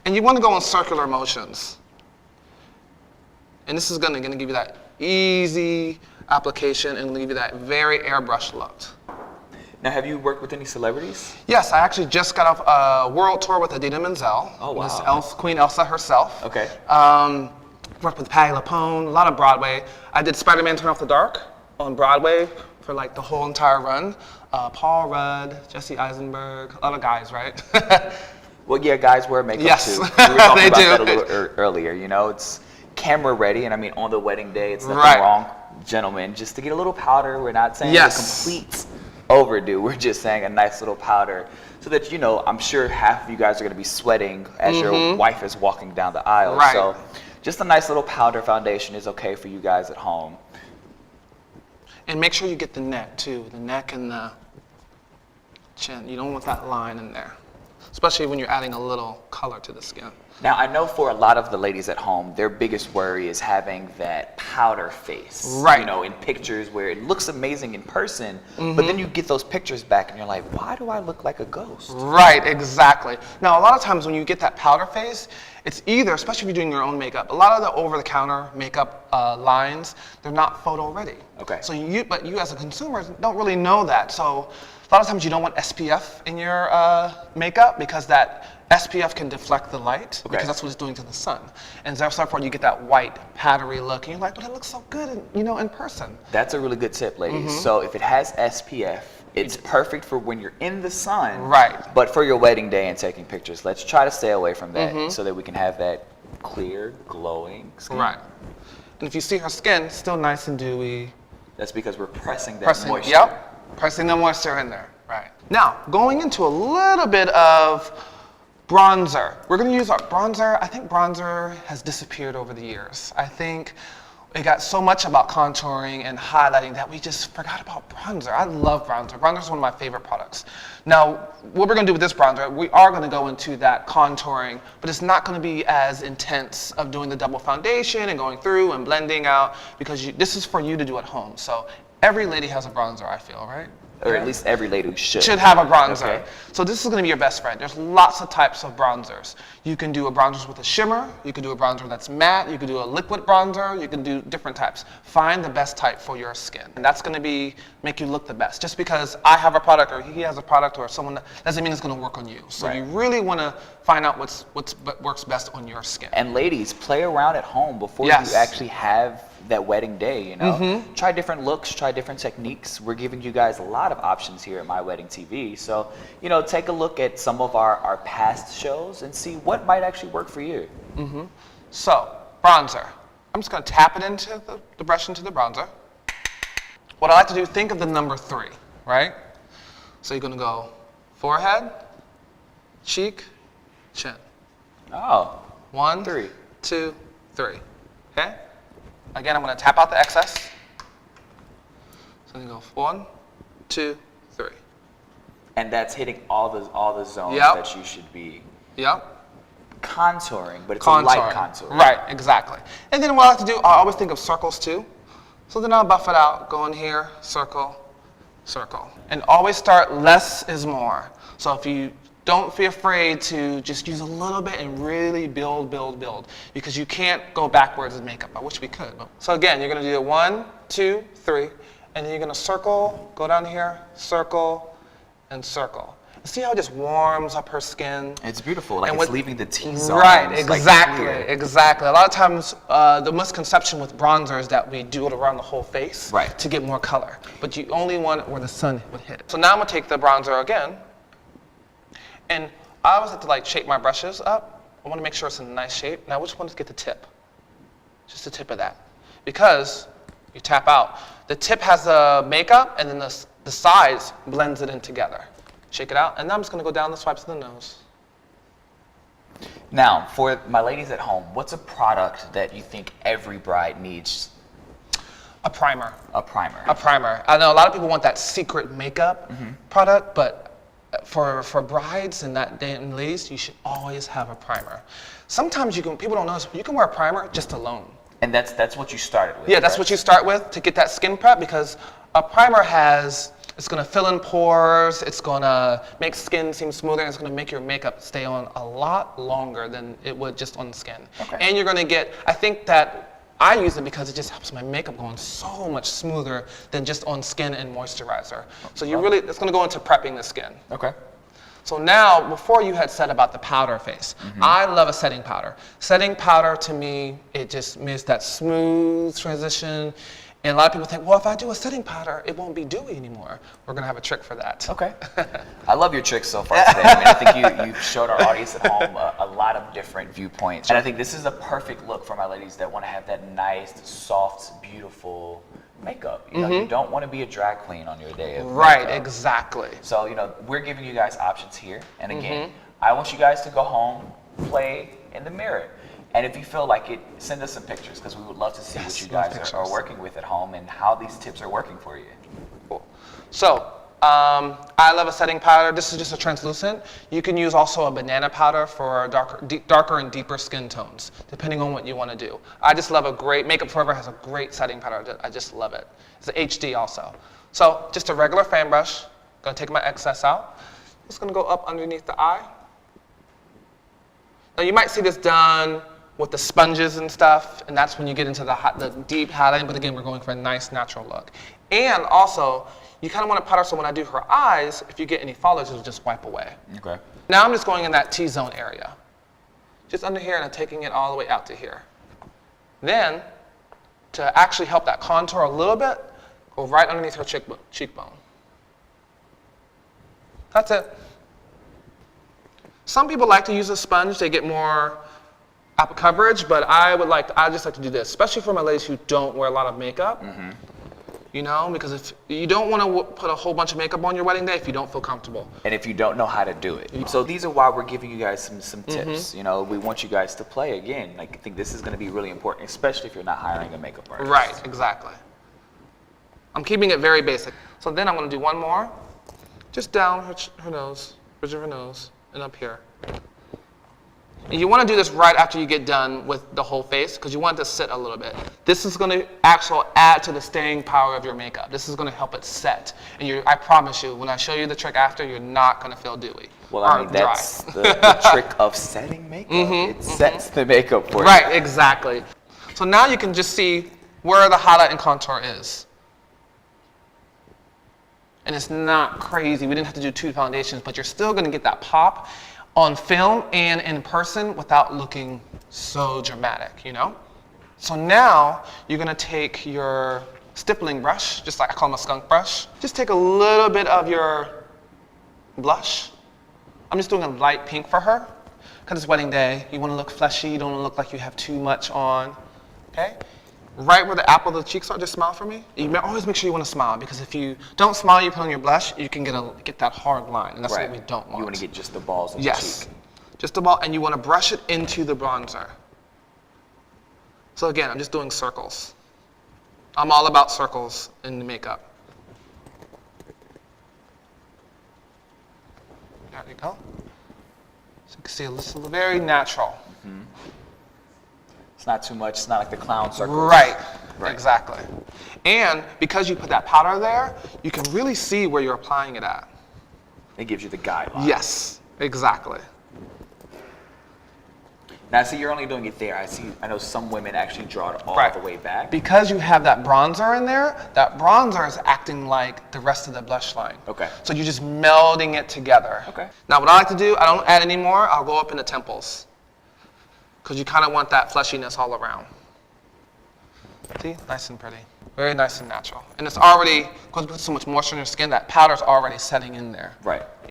And you want to go in circular motions. And this is going to give you that easy application and give you that very airbrush look. Now, have you worked with any celebrities? Yes, I actually just got off a world tour with Idina Menzel. Oh, wow. Miss Queen Elsa herself. Okay. Worked with Patti LuPone, a lot of Broadway. I did Spider-Man Turn Off the Dark on Broadway for like the whole entire run. Paul Rudd, Jesse Eisenberg, a lot of guys, right? Well, yeah, guys wear makeup yes. too. We were talking about They that do. a little earlier. You know, it's camera ready, and I mean, on the wedding day, it's nothing Right. wrong, gentlemen, just to get a little powder. We're not saying Yes. it's a complete overdo. We're just saying a nice little powder so that, you know, I'm sure half of you guys are going to be sweating as your wife is walking down the aisle. Right. So just a nice little powder foundation is okay for you guys at home. And make sure you get the neck too, the neck and the chin. You don't want that line in there, especially when you're adding a little color to the skin. Now, I know for a lot of the ladies at home, their biggest worry is having that powder face. Right. You know, in pictures where it looks amazing in person, but then you get those pictures back and you're like, why do I look like a ghost? Right, exactly. Now, a lot of times when you get that powder face, it's either, especially if you're doing your own makeup, a lot of the over-the-counter makeup lines, they're not photo ready. Okay. So but you as a consumer don't really know that. So a lot of times you don't want SPF in your makeup because that SPF can deflect the light because that's what it's doing to the sun. And therefore you get that white, powdery look. And you're like, but it looks so good in person. That's a really good tip, ladies. So if it has SPF, it's perfect for when you're in the sun. Right. But for your wedding day and taking pictures, let's try to stay away from that so that we can have that clear, glowing skin. Right. And if you see her skin, still nice and dewy. That's because we're pressing that moisture. Yep, pressing the moisture in there. Right. Now, going into a little bit of bronzer. We're going to use our bronzer. I think bronzer has disappeared over the years. I think it got so much about contouring and highlighting that we just forgot about bronzer. I love bronzer. Bronzer is one of my favorite products. Now, what we're going to do with this bronzer, we are going to go into that contouring, but it's not going to be as intense of doing the double foundation and going through and blending out because this is for you to do at home. So every lady has a bronzer, I feel, right? Or at least every lady should. Should have a bronzer. Okay. So this is going to be your best friend. There's lots of types of bronzers. You can do a bronzer with a shimmer. You can do a bronzer that's matte. You can do a liquid bronzer. You can do different types. Find the best type for your skin. And that's going to make you look the best. Just because I have a product or he has a product or someone, doesn't mean it's going to work on you. So you really want to find out what works best on your skin. And ladies, play around at home before you actually have that wedding day, you know. Try different looks, try different techniques. We're giving you guys a lot of options here at My Wedding TV. So, you know, take a look at some of our past shows and see what might actually work for you. So, bronzer. I'm just going to tap it into the brush into the bronzer. What I like to do, think of the number 3, right? So you're going to go forehead, cheek, chin. Oh. 1, 3. 2, 3. Okay? Again, I'm going to tap out the excess. So I'm going to go 1, 2, 3. And that's hitting all the zones Yep. that you should be Yep. contouring, but it's a light contour. Right, exactly. And then what I like to do, I always think of circles too. So then I'll buff it out, go in here, circle, circle. And always start less is more. So if you don't be afraid to just use a little bit and really build, build, build. Because you can't go backwards in makeup. I wish we could. So again, you're going to do 1, 2, 3. And then you're going to circle, go down here, circle, and circle. See how it just warms up her skin? It's beautiful. Like it's leaving the T-zones. Right, exactly, like exactly. A lot of times, the misconception with bronzer is that we do it around the whole face to get more color. But you only want it where the sun would hit it. So now I'm going to take the bronzer again. And I always have to like shape my brushes up. I want to make sure it's in a nice shape. Now, which one to get the tip? Just the tip of that. Because you tap out. The tip has the makeup, and then the sides blends it in together. Shake it out, and now I'm just going to go down the swipes of the nose. Now, for my ladies at home, what's a product that you think every bride needs? A primer. A primer. A primer. I know a lot of people want that secret makeup product, but for brides and that day and ladies, you should always have a primer. Sometimes people don't know this, you can wear a primer just alone. And that's what you started with. Yeah, that's what you start with to get that skin prep, because a primer has It's gonna fill in pores, it's gonna make skin seem smoother, and it's gonna make your makeup stay on a lot longer than it would just on the skin. Okay. And you're gonna get, I think that I use it because it just helps my makeup go on so much smoother than just on skin and moisturizer. So you really, it's gonna go into prepping the skin. Okay. So now, before you had said about the powder face, I love a setting powder. Setting powder to me, it just makes that smooth transition. And a lot of people think, well, if I do a setting powder, it won't be dewy anymore. We're gonna have a trick for that. Okay. I love your tricks so far today. I mean, I think you've showed our audience at home a lot of different viewpoints. And I think this is a perfect look for my ladies that wanna have that nice, soft, beautiful makeup. You know, you don't want to be a drag queen on your day of Right, makeup. exactly. So, you know, we're giving you guys options here. And again, I want you guys to go home, play in the mirror. And if you feel like it, send us some pictures because we would love to see what you guys are working with at home and how these tips are working for you. Cool. So, I love a setting powder. This is just a translucent. You can use also a banana powder for darker and deeper skin tones, depending on what you want to do. I just love a great, Makeup Forever has a great setting powder. I just love it. It's an HD also. So just a regular fan brush. Gonna take my excess out. Just gonna go up underneath the eye. Now you might see this done with the sponges and stuff, and that's when you get into the deep highlighting, but again, we're going for a nice natural look. And also, you kind of want to powder so when I do her eyes, if you get any follows, it'll just wipe away. Okay. Now I'm just going in that T-zone area. Just under here, and I'm taking it all the way out to here. Then, to actually help that contour a little bit, go right underneath her cheekbone. That's it. Some people like to use a sponge, they get more apple coverage, but I just like to do this, especially for my ladies who don't wear a lot of makeup. You know, because if you don't want to put a whole bunch of makeup on your wedding day if you don't feel comfortable. And if you don't know how to do it. So these are why we're giving you guys some tips. You know, we want you guys to play again. Like, I think this is going to be really important, especially if you're not hiring a makeup artist. Right, exactly. I'm keeping it very basic. So then I'm going to do one more, just down her nose, bridge of her nose, and up here. And you want to do this right after you get done with the whole face because you want it to sit a little bit. This is going to actually add to the staying power of your makeup. This is going to help it set. And I promise you, when I show you the trick after, you're not going to feel dewy or dry. That's the trick of setting makeup. It sets the makeup for you. Right, exactly. So now you can just see where the highlight and contour is. And it's not crazy. We didn't have to do 2 foundations, but you're still going to get that pop on film and in person without looking so dramatic, you know? So now you're gonna take your stippling brush, just like I call them a skunk brush. Just take a little bit of your blush. I'm just doing a light pink for her, because it's wedding day. You wanna look fleshy, you don't wanna look like you have too much on, okay? Right where the apple of the cheeks are, just smile for me. You always make sure you want to smile, because if you don't smile, you put on your blush, you can get that hard line, and that's what we don't want. You want to get just the balls of the cheek. Yes, just the ball, and you want to brush it into the bronzer. So again, I'm just doing circles. I'm all about circles in the makeup. There you go. So you can see this is very natural. It's not too much. It's not like the clown circle. Right, exactly. And because you put that powder there, you can really see where you're applying it at. It gives you the guideline. Yes, exactly. Now, see, you're only doing it there. I know some women actually draw it all the way back. Because you have that bronzer in there, that bronzer is acting like the rest of the blush line. Okay. So you're just melding it together. Okay. Now, what I like to do, I don't add any more. I'll go up in the temples, because you kind of want that fleshiness all around. See, nice and pretty. Very nice and natural. And it's already, because we put so much moisture in your skin, that powder's already setting in there. Right.